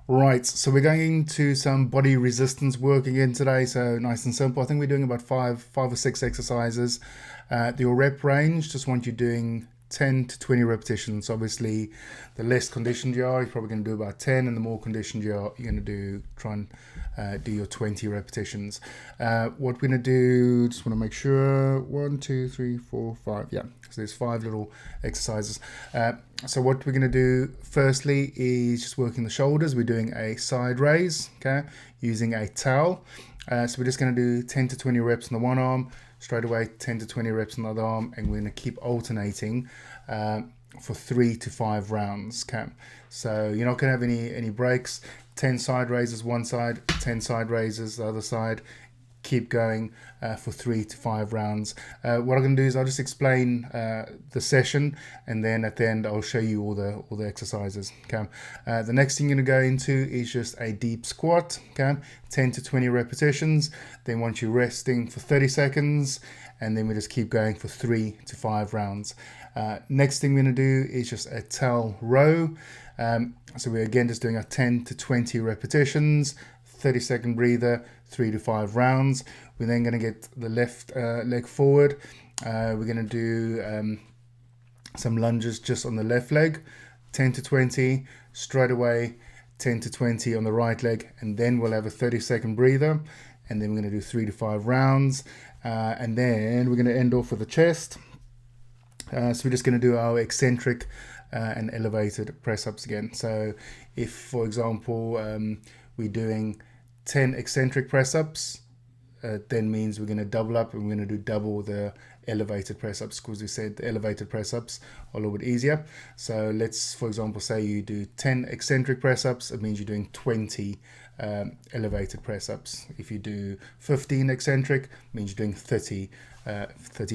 Right, so we're going into some body resistance work again today. So nice and simple. I think we're doing about five or six exercises. Your rep range, just want you doing 10 to 20 repetitions. Obviously, the less conditioned you are, you're probably going to do about 10, and the more conditioned you are, you're going to try and do your 20 repetitions. What we're going to do, just want to make sure, 1, 2, 3, 4, 5. Yeah, so there's 5 little exercises. So what we're going to do firstly is just working the shoulders. We're doing a side raise, okay, using a towel. So we're just going to do 10 to 20 reps on the one arm, straight away 10 to 20 reps on the other arm, and we're going to keep alternating for 3 to 5 rounds. Okay, so you're not going to have any breaks. 10 side raises one side, 10 side raises the other side. Keep going for 3 to 5 rounds. What I'm going to do is I'll just explain the session, and then at the end I'll show you all the exercises. Okay. The next thing you're going to go into is just a deep squat. Okay, 10 to 20 repetitions. Then once you're resting for 30 seconds, and then we just keep going for 3 to 5 rounds. Next thing we're going to do is just a towel row. So we're again just doing a 10 to 20 repetitions, 30-second breather, 3 to 5 rounds. We're then going to get the left leg forward. We're going to do some lunges just on the left leg, 10 to 20, straight away 10 to 20 on the right leg, and then we'll have a 30-second breather, and then we're going to do 3 to 5 rounds, and then we're going to end off with the chest. So we're just going to do our eccentric and elevated press-ups again. So if, for example, we're doing 10 eccentric press-ups, then means we're going to double up and we're going to do double the elevated press-ups, because we said the elevated press-ups are a little bit easier. So let's, for example, say you do 10 eccentric press-ups, it means you're doing 20 elevated press-ups. If you do 15 eccentric, it means you're doing 30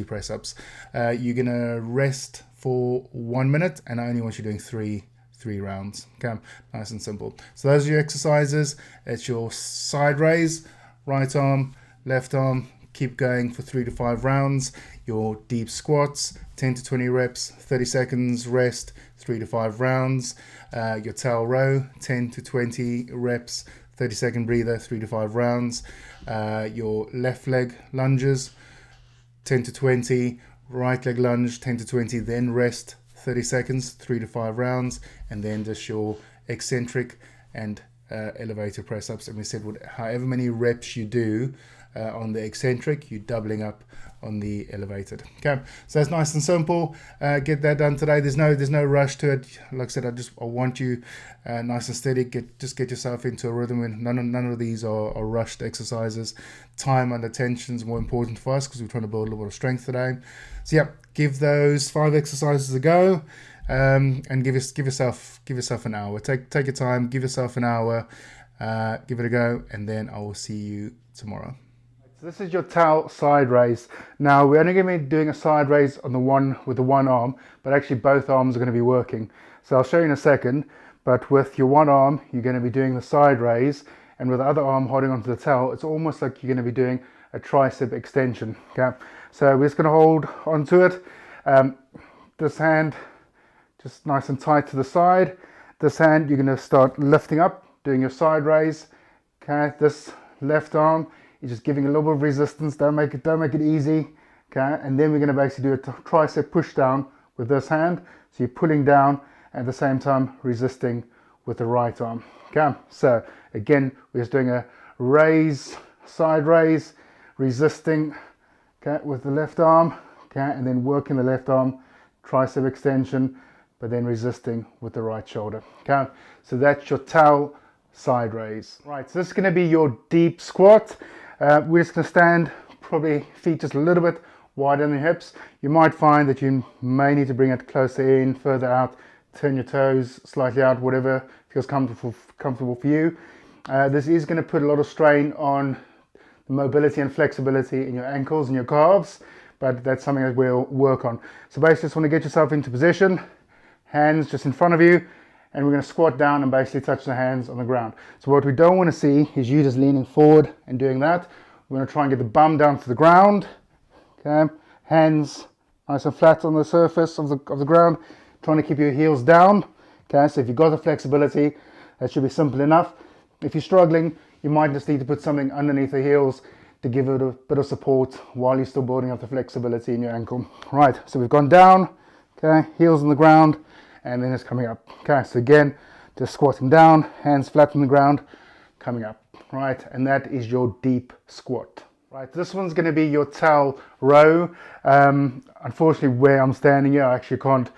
press-ups. You're going to rest for 1 minute, and I only want you doing three rounds. Okay, nice and simple. So those are your exercises. It's your side raise, right arm, left arm, keep going for 3 to 5 rounds. Your deep squats, 10 to 20 reps, 30 seconds, rest, 3 to 5 rounds. Your towel row, 10 to 20 reps, 30-second breather, 3 to 5 rounds. Your left leg lunges, 10 to 20, right leg lunge, 10 to 20, then rest 30 seconds, 3 to 5 rounds, and then just your eccentric and elevator press ups. And we said however many reps you do on the eccentric, you're doubling up on the elevated. Okay, so that's nice and simple. Get that done today. There's no rush to it. Like I said, I want you nice and steady. Just get yourself into a rhythm. And none of these are rushed exercises. Time under tension is more important for us because we're trying to build a little bit of strength today. So yeah, give those 5 exercises a go, and give yourself an hour. Take your time. Give yourself an hour. Give it a go, and then I will see you tomorrow. So this is your towel side raise. Now we're only going to be doing a side raise on the one arm, but actually both arms are going to be working. So I'll show you in a second, but with your one arm, you're going to be doing the side raise, and with the other arm holding onto the towel, it's almost like you're going to be doing a tricep extension. Okay, so we're just going to hold onto it. This hand just nice and tight to the side. This hand, you're going to start lifting up, doing your side raise. Okay, this left arm, you're just giving a little bit of resistance. Don't make it easy. Okay, and then we're going to basically do a tricep push down with this hand. So you're pulling down at the same time resisting with the right arm. Okay, so again, we're just doing a raise, side raise, resisting, okay, with the left arm. Okay, and then working the left arm, tricep extension, but then resisting with the right shoulder. Okay, so that's your towel side raise. Right, so this is going to be your deep squat. We're just going to stand probably feet just a little bit wider than the hips. You might find that you may need to bring it closer in, further out, turn your toes slightly out, whatever feels comfortable for you. This is going to put a lot of strain on the mobility and flexibility in your ankles and your calves, but that's something that we'll work on. So basically just want to get yourself into position, hands just in front of you, and we're going to squat down and basically touch the hands on the ground. So what we don't want to see is you just leaning forward and doing that. We're going to try and get the bum down to the ground. Okay, hands nice and flat on the surface of the ground, trying to keep your heels down. Okay, so if you've got the flexibility, That should be simple enough. If you're struggling, you might just need to put something underneath the heels to give it a bit of support while you're still building up the flexibility in your ankle. Right, so we've gone down, okay, heels on the ground, and then it's coming up. Okay, so again, just squatting down, hands flat on the ground, coming up. Right, and that is your deep squat. Right, this one's going to be your towel row. Unfortunately, where I'm standing here, I actually can't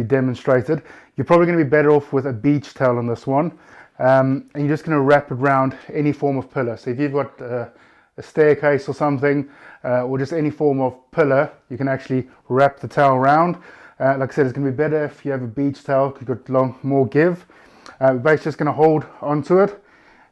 demonstrate it. You're probably going to be better off with a beach towel on this one. And you're just going to wrap it around any form of pillar. So if you've got a staircase or something, or just any form of pillar, you can actually wrap the towel around. Like I said, it's going to be better if you have a beach towel because you've got more give. We're basically just going to hold onto it,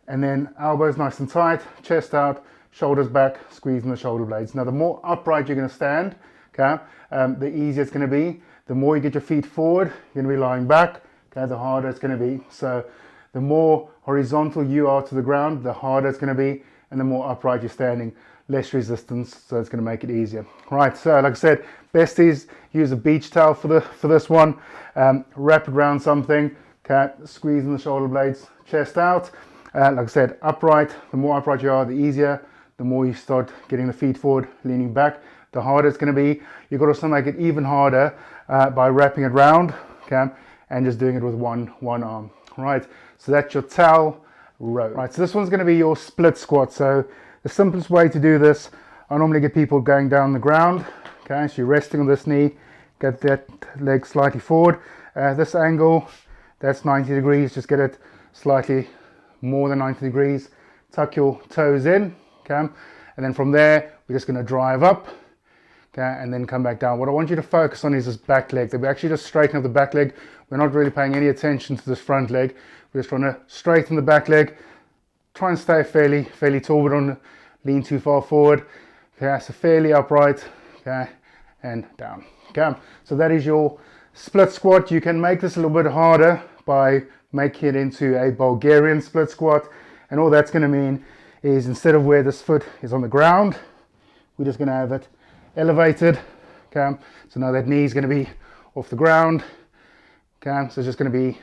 and then elbows nice and tight, chest out, shoulders back, squeezing the shoulder blades. Now the more upright you're going to stand, okay, the easier it's going to be. The more you get your feet forward, you're going to be lying back, okay, the harder it's going to be. So the more horizontal you are to the ground, the harder it's going to be, and the more upright you're standing, less resistance, so it's going to make it easier. Right, so like I said, best is use a beach towel for this one. Wrap it around something, okay, squeezing the shoulder blades, chest out. Like I said, upright, the more upright you are, the easier. The more you start getting the feet forward, leaning back, the harder it's going to be. You've got to also make it even harder by wrapping it round, okay, and just doing it with one arm. Right, so that's your towel row. Right, so this one's going to be your split squat. So the simplest way to do this, I normally get people going down the ground, okay, so you're resting on this knee, get that leg slightly forward. This angle, that's 90 degrees, just get it slightly more than 90 degrees. Tuck your toes in, okay, and then from there, we're just going to drive up, okay, and then come back down. What I want you to focus on is this back leg. That we actually just straighten up the back leg. We're not really paying any attention to this front leg. We're just trying to straighten the back leg. Try and stay fairly tall, but don't lean too far forward. Okay, so fairly upright, okay, and down. Okay, so that is your split squat. You can make this a little bit harder by making it into a Bulgarian split squat, and all that's going to mean is instead of where this foot is on the ground, we're just going to have it elevated, okay, so now that knee is going to be off the ground, okay, so it's just going to be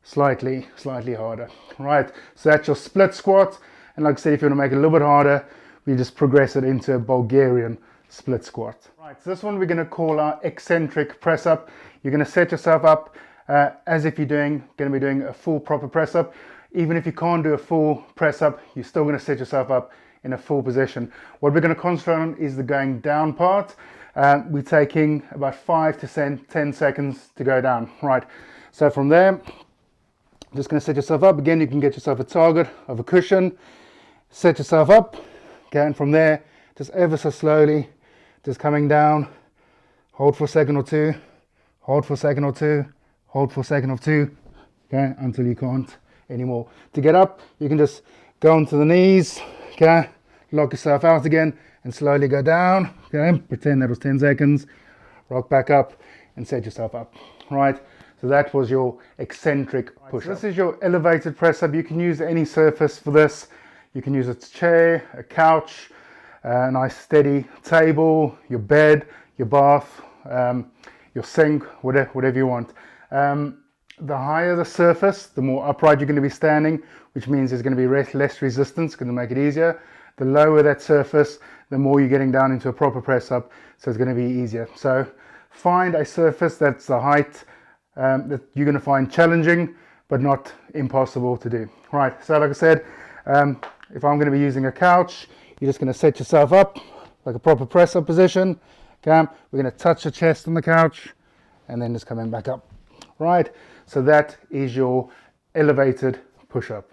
slightly harder. Right, so that's your split squat, and like I said, if you want to make it a little bit harder, we just progress it into a Bulgarian split squat. Right, so this one we're going to call our eccentric press up. You're going to set yourself up as if you're going to be doing a full proper press up. Even if you can't do a full press up, you're still going to set yourself up in a full position. What we're going to concentrate on is the going down part. We're taking about 5 to 10 seconds to go down. Right, so from there, just going to set yourself up. Again, you can get yourself a target of a cushion, set yourself up, okay, and from there, just ever so slowly, just coming down, hold for a second or two, hold for a second or two, hold for a second or two, okay, until you can't anymore. To get up, you can just go onto the knees, okay, lock yourself out again and slowly go down, okay, pretend that was 10 seconds, rock back up and set yourself up. Right, so that was your eccentric push-up. So this is your elevated press up. You can use any surface for this. You can use a chair, a couch, a nice steady table, your bed, your bath, your sink, whatever you want. The higher the surface, the more upright you're going to be standing, which means there's going to be less resistance, going to make it easier. The lower that surface, the more you're getting down into a proper press up, so it's going to be easier. So find a surface that's the height that you're going to find challenging, but not impossible to do. Right, so like I said, if I'm going to be using a couch, you're just going to set yourself up like a proper press up position. Okay, we're going to touch the chest on the couch and then just coming back up. Right, so that is your elevated push-up.